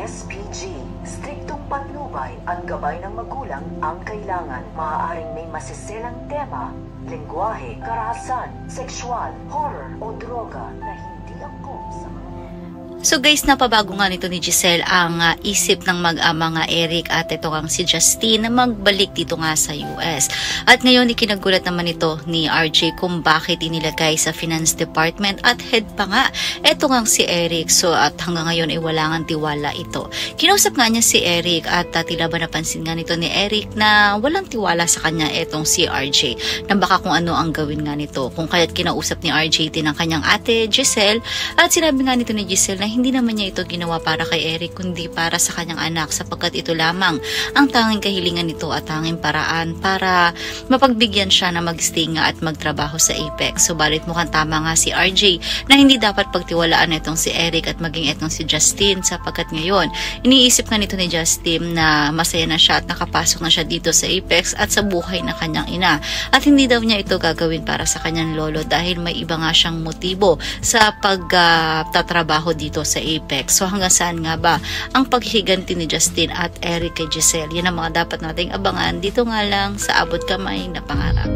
SPG, striktong patnubay at gabay ng magulang ang kailangan. Maaaring may masiselang tema, lengguwahe, karahasan, sexual, horror o droga na hindi angkop sa mga. So guys, napabago nga nito ni Giselle ang isip ng mag-ama nga Eric at ito ang si Justine na magbalik dito nga sa US. At ngayon ikinagulat naman ito ni RJ kung bakit inilagay sa finance department at head pa nga ito nga si Eric. So at hanggang ngayon ay wala nga tiwala ito. Kinausap nga niya si Eric at tila ba napansin nga nito ni Eric na walang tiwala sa kanya itong si RJ na baka kung ano ang gawin nga nito. Kung kaya't kinausap ni RJ din ang kanyang ate Giselle at sinabi nga nito ni Giselle na hindi naman niya ito ginawa para kay Eric kundi para sa kanyang anak sapagkat ito lamang ang tanging kahilingan nito at tanging paraan para mapagbigyan siya na magstay nga at magtrabaho sa Apex. Subalit mukhang tama nga si RJ na hindi dapat pagtiwalaan itong si Eric at maging itong si Justine sapagkat ngayon iniisip nga nito ni Justine na masaya na siya at nakapasok na siya dito sa Apex at sa buhay ng kanyang ina at hindi daw niya ito gagawin para sa kanyang lolo dahil may iba nga siyang motibo sa pagtatrabaho dito sa Apex. So hanggang saan nga ba ang paghiganti ni Justine at Eric kay Giselle? Yan ang mga dapat nating abangan dito nga lang sa Abot Kamay na Pangarap.